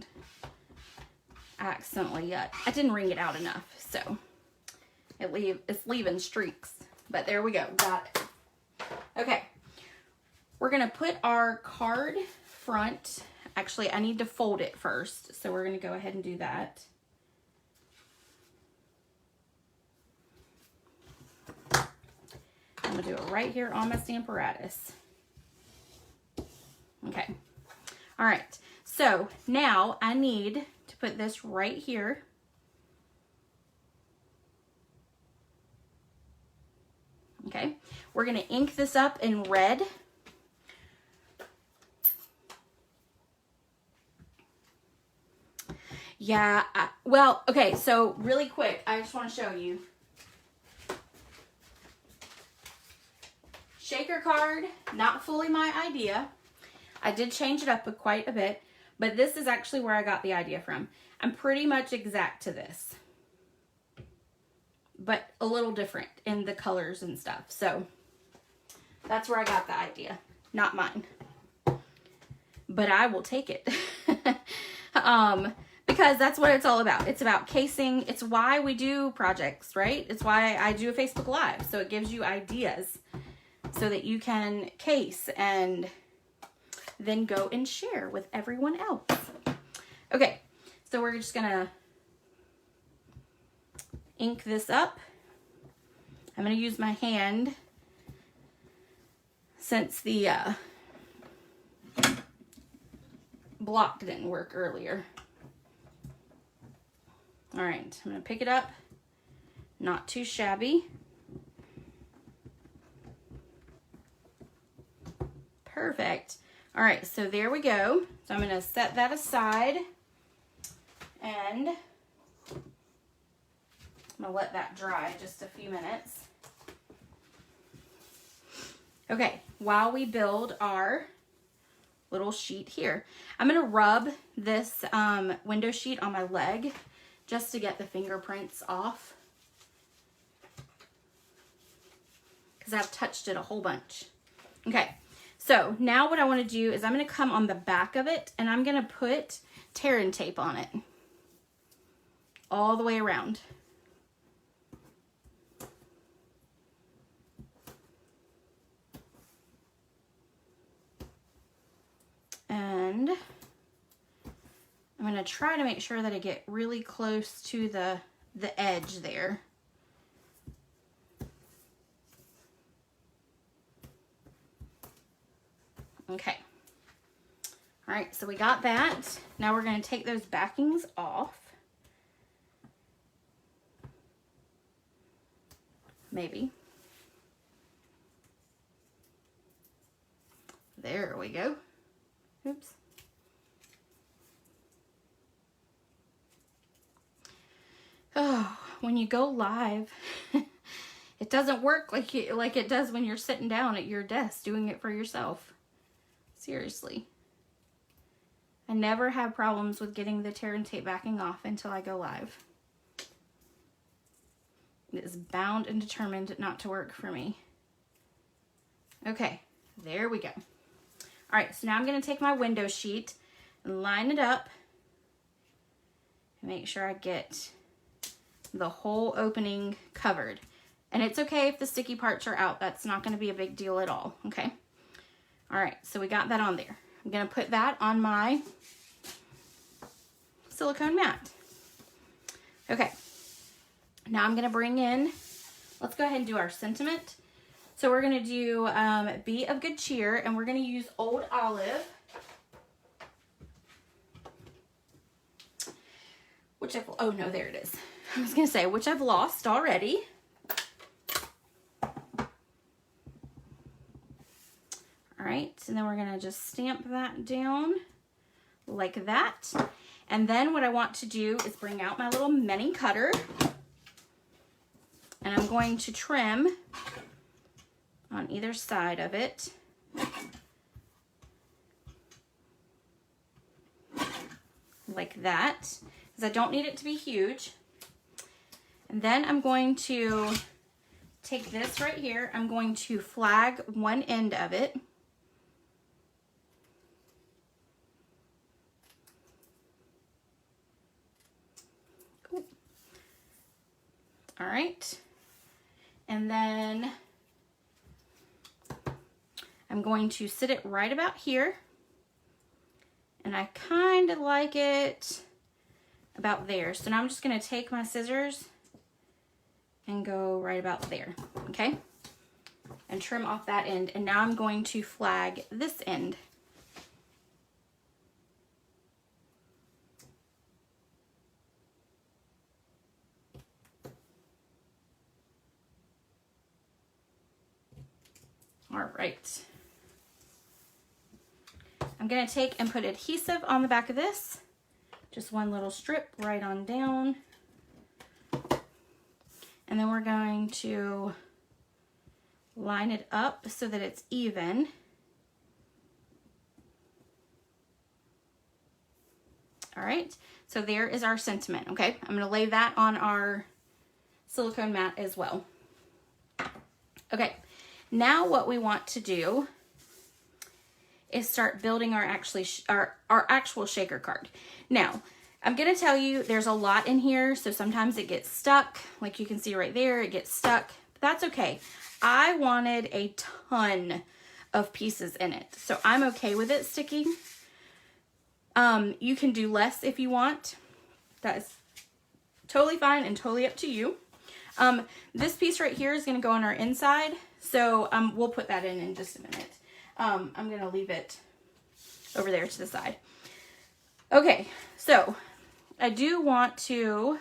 I accidentally, I didn't wring it out enough, so it's leaving streaks. But there we go, got it. Okay, we're gonna put our card front. Actually, I need to fold it first, so we're gonna go ahead and do that. I'm gonna do it right here on my Stamparatus. Okay. All right. So now I need to put this right here. Okay. We're gonna ink this up in red. Yeah. Well, okay. So really quick, I just want to show you. Shaker card, not fully my idea. I did change it up quite a bit, but this is actually where I got the idea from. I'm pretty much exact to this, but a little different in the colors and stuff. So that's where I got the idea, not mine. But I will take it. Because that's what it's all about. It's about casing. It's why we do projects, right? It's why I do a Facebook Live. So it gives you ideas so that you can case and then go and share with everyone else. Okay, so we're just gonna ink this up. I'm gonna use my hand since the block didn't work earlier. All right, I'm gonna pick it up, not too shabby. Perfect. All right, so there we go. So I'm gonna set that aside and I'm gonna let that dry just a few minutes. Okay, while we build our little sheet here, I'm gonna rub this window sheet on my leg just to get the fingerprints off, because I've touched it a whole bunch. Okay. So now what I want to do is I'm going to come on the back of it and I'm going to put tear and tape on it all the way around. And I'm going to try to make sure that I get really close to the edge there. Okay. All right, so we got that. Now we're going to take those backings off. Maybe. There we go. Oops. Oh, when you go live, it doesn't work like it does when you're sitting down at your desk doing it for yourself. Seriously. I never have problems with getting the tear and tape backing off until I go live. It is bound and determined not to work for me. Okay, There we go. All right, so now I'm going to take my window sheet and line it up and make sure I get the whole opening covered. And it's okay if the sticky parts are out. That's not going to be a big deal at all, okay? All right, so we got that on there. I'm going to put that on my silicone mat. Okay, now I'm going to bring in, let's go ahead and do our sentiment. So we're going to do Be of Good Cheer, and we're going to use Old Olive, which I've, oh no, there it is. I was going to say, which I've lost already. All right, and then we're going to just stamp that down like that. And then what I want to do is bring out my little mini cutter, and I'm going to trim on either side of it. Like that, because I don't need it to be huge. And then I'm going to take this right here, I'm going to flag one end of it. Ooh. All right. And then I'm going to sit it right about here. And I kind of like it about there. So now I'm just going to take my scissors and go right about there, okay? And trim off that end. And now I'm going to flag this end. All right. I'm going to take and put adhesive on the back of this. Just one little strip right on down. And then we're going to line it up so that it's even. All right, so there is our sentiment, okay? I'm gonna lay that on our silicone mat as well. Okay, now what we want to do is start building our actual shaker card. Now, I'm gonna tell you there's a lot in here, so sometimes it gets stuck. Like you can see right there, it gets stuck, but that's okay. I wanted a ton of pieces in it, so I'm okay with it sticking. You can do less if you want. That is totally fine and totally up to you. This piece right here is gonna go on our inside, so we'll put that in just a minute. I'm gonna leave it over there to the side. Okay, so I do want to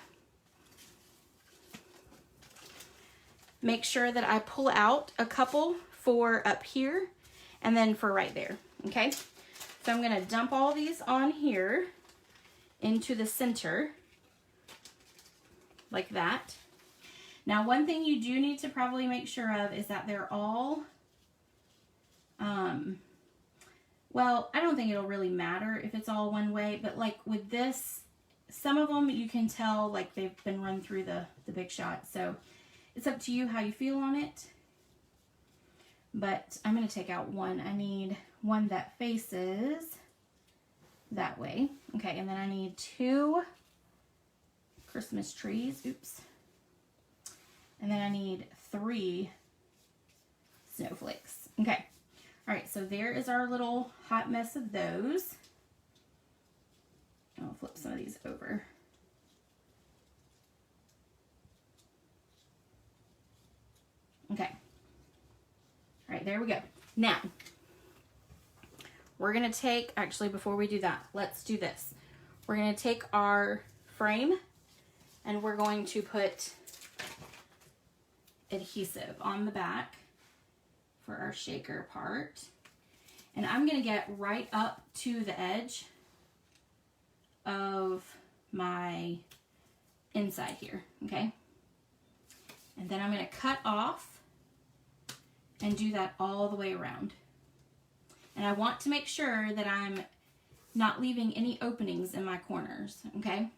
make sure that I pull out a couple for up here and then for right there, okay? So I'm gonna dump all these on here into the center like that. Now, one thing you do need to probably make sure of is that they're all, well, I don't think it'll really matter if it's all one way, but like with this, some of them you can tell like they've been run through the Big Shot. So it's up to you how you feel on it. But I'm going to take out one. I need one that faces that way. Okay, and then I need 2 Christmas trees. Oops. And then I need 3 snowflakes. Okay. All right, so there is our little hot mess of those. I'll flip some of these over. Okay. All right, there we go. Now, we're going to take, actually, before we do that, let's do this. We're going to take our frame and we're going to put adhesive on the back for our shaker part. And I'm going to get right up to the edge of my inside here, okay? And then I'm going to cut off and do that all the way around. And I want to make sure that I'm not leaving any openings in my corners, okay?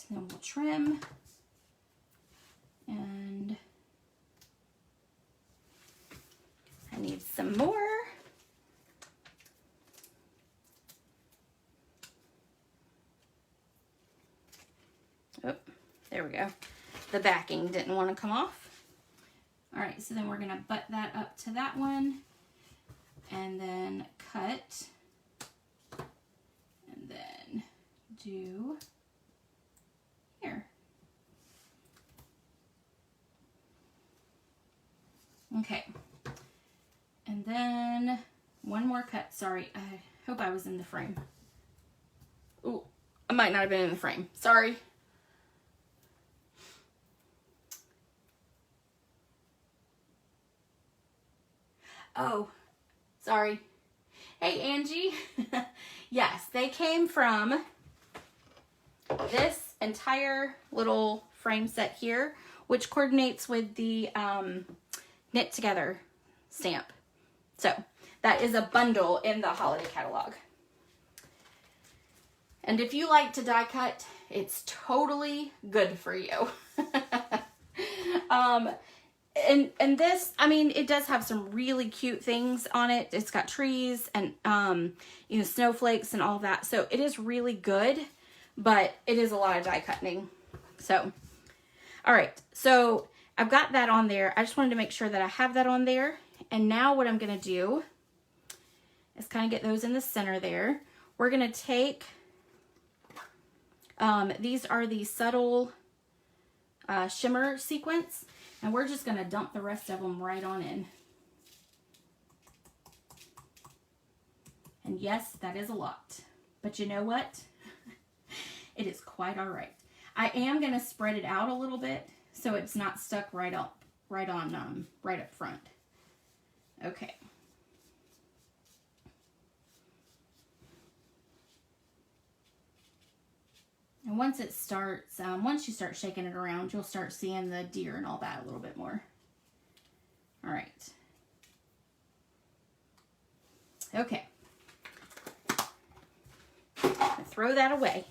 then we'll trim. And I need some more. Oh, there we go. The backing didn't want to come off. All right, so then we're gonna butt that up to that one and then cut and then do here. Okay, and then one more cut. Sorry, I hope I was in the frame. Ooh, I might not have been in the frame. Sorry. Oh, sorry. Hey, Angie. Yes, they came from this entire little frame set here, which coordinates with the Knit Together stamp. So that is a bundle in the holiday catalog. And if you like to die cut, it's totally good for you. And this, I mean, it does have some really cute things on it. It's got trees and, you know, snowflakes and all that. So it is really good, but it is a lot of die cutting. So, all right. So I've got that on there. I just wanted to make sure that I have that on there. And now what I'm going to do is kind of get those in the center there. We're going to take, these are the subtle shimmer sequence. And we're just going to dump the rest of them right on in. And yes, that is a lot. But you know what? It is quite all right. I am going to spread it out a little bit so it's not stuck right up front. Okay. And once it starts, once you start shaking it around, you'll start seeing the deer and all that a little bit more. All right. Okay. Throw that away.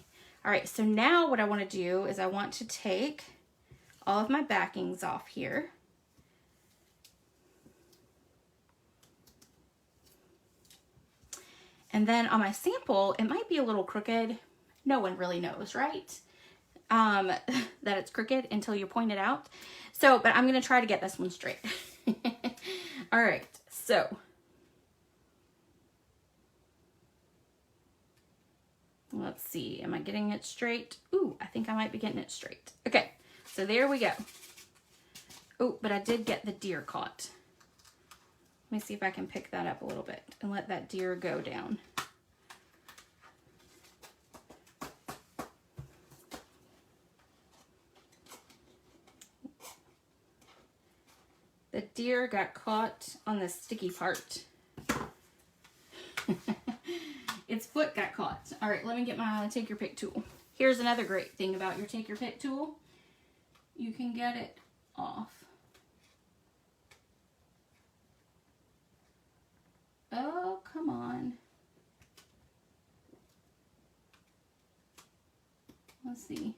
All right, so now what I want to do is I want to take all of my backings off here. And then on my sample, it might be a little crooked. No one really knows, right? That it's crooked until you point it out. So, but I'm going to try to get this one straight. All right, so. Let's see, am I getting it straight? Ooh, I think I might be getting it straight. Okay, so there we go. Oh, but I did get the deer caught. Let me see if I can pick that up a little bit and let that deer go down. The deer got caught on the sticky part. Its foot got caught. All right, let me get my take your pick tool. Here's another great thing about your take your pick tool. You can get it off. Oh, come on. Let's see.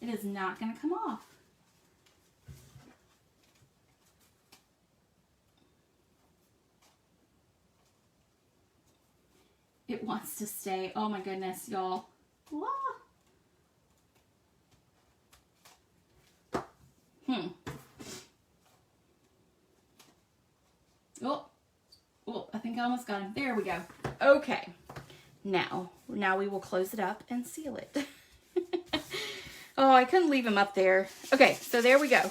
It is not going to come off. It wants to stay. Oh my goodness, y'all. Oh, I think I almost got him. There we go. Okay. Now we will close it up and seal it. Oh, I couldn't leave him up there. Okay, so there we go.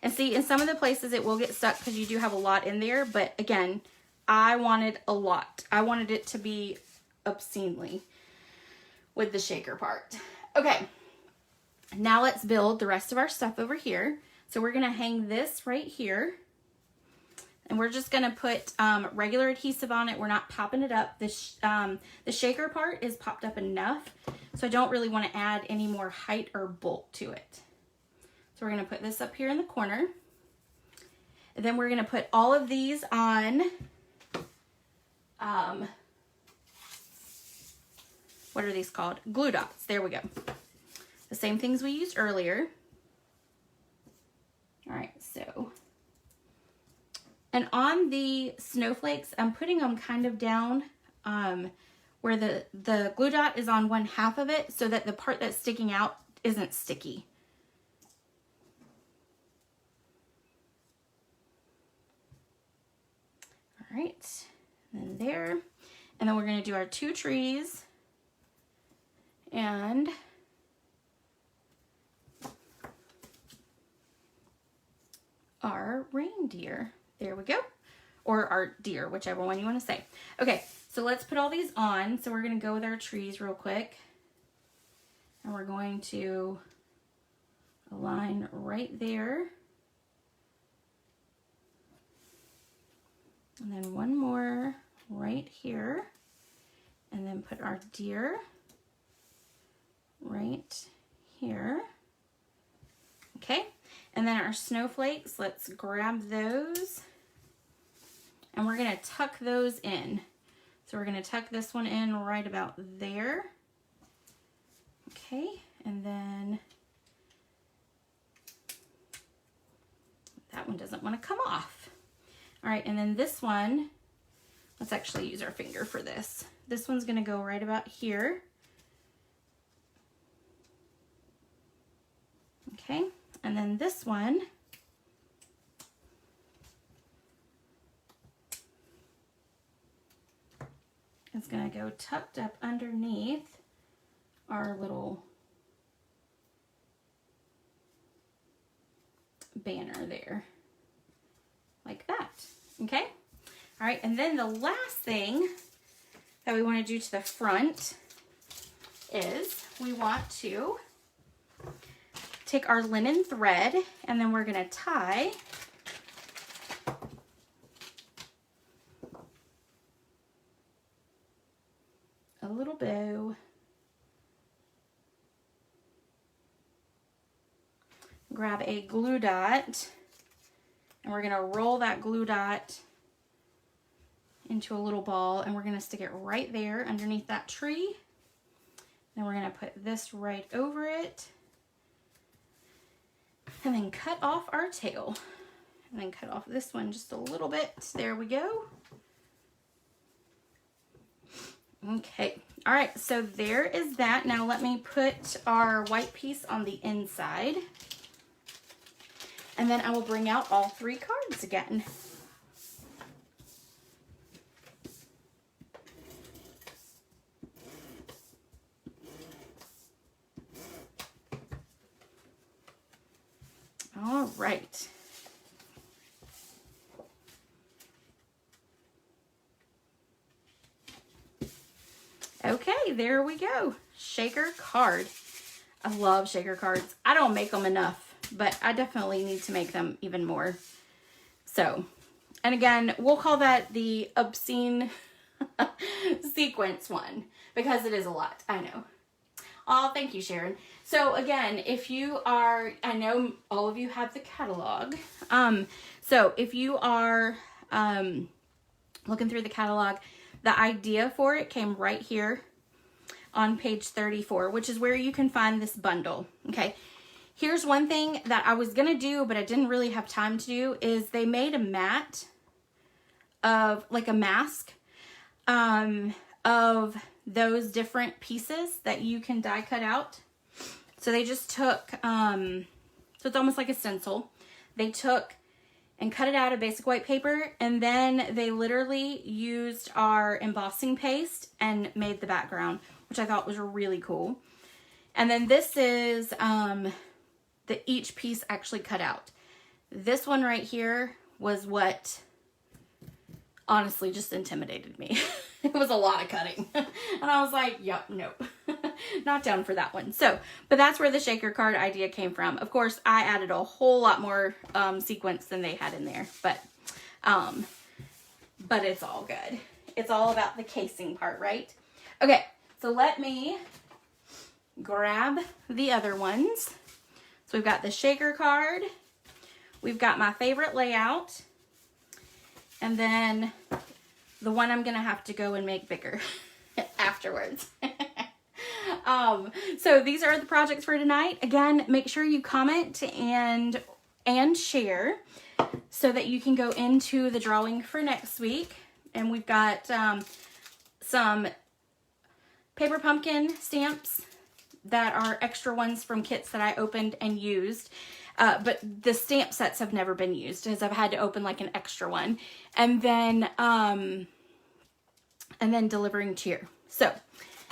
And see, in some of the places it will get stuck because you do have a lot in there. But again, I wanted a lot. I wanted it to be obscenely with the shaker part. Okay, now let's build the rest of our stuff over here. So we're going to hang this right here. And we're just going to put regular adhesive on it. We're not popping it up. The shaker part is popped up enough. So I don't really want to add any more height or bulk to it. So we're going to put this up here in the corner. And then we're going to put all of these on what are these called? Glue dots. There we go. The same things we used earlier. All right, so, and on the snowflakes, I'm putting them kind of down where the glue dot is on one half of it so that the part that's sticking out isn't sticky. All right, and then there. And then we're going to do our 2 trees and our reindeer. There we go. Or our deer, whichever one you want to say. Okay, so let's put all these on. So we're going to go with our trees real quick. And we're going to align right there. And then one more right here. And then put our deer right here. Okay, and then our snowflakes, let's grab those. And we're gonna tuck those in. So we're gonna tuck this one in right about there. Okay, and then that one doesn't wanna come off. All right, and then this one, let's actually use our finger for this. This one's gonna go right about here. Okay, and then this one is gonna go tucked up underneath our little banner there, like that, okay? All right, and then the last thing that we want to do to the front is we want to take our linen thread and then we're going to tie a little bow. Grab a glue dot and we're going to roll that glue dot into a little ball and we're going to stick it right there underneath that tree. Then we're going to put this right over it and then cut off our tail and then cut off this one just a little bit. There we go. Okay, all right, so there is that. Now let me put our white piece on the inside and then I will bring out all 3 cards again. All right. Okay, there we go. Shaker card. I love shaker cards. I don't make them enough, but I definitely need to make them even more. So, and again, we'll call that the obscene sequence one because it is a lot. I know. Oh, thank you, Sharon. So again, if you are, I know all of you have the catalog. So if you are looking through the catalog, the idea for it came right here on page 34, which is where you can find this bundle. Okay. Here's one thing that I was going to do, but I didn't really have time to do, is they made a mat of like a mask of those different pieces that you can die cut out. So they just took, so it's almost like a stencil. They took and cut it out of basic white paper, and then they literally used our embossing paste and made the background, which I thought was really cool. And then this is the each piece actually cut out. This one right here was what honestly just intimidated me. It was a lot of cutting. And I was like, yep, nope. Not down for that one. So, but that's where the shaker card idea came from. Of course, I added a whole lot more sequence than they had in there. But it's all good. It's all about the casing part, right? Okay, so let me grab the other ones. So we've got the shaker card. We've got my favorite layout. And then the one I'm going to have to go and make bigger afterwards. So these are the projects for tonight. Again, make sure you comment and share so that you can go into the drawing for next week. And we've got some paper pumpkin stamps that are extra ones from kits that I opened and used. But the stamp sets have never been used, as I've had to open like an extra one. And then delivering cheer. So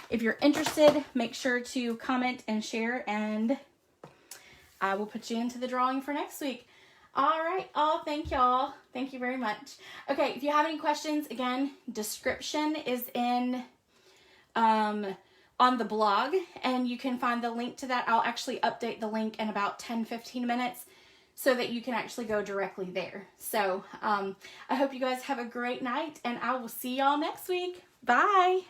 if you're interested, make sure to comment and share, and I will put you into the drawing for next week. All right. Oh, thank y'all. Thank you very much. Okay. If you have any questions, again, description is in, on the blog, and you can find the link to that. I'll actually update the link in about 10-15 minutes so that you can actually go directly there. So I hope you guys have a great night, and I will see y'all next week. Bye.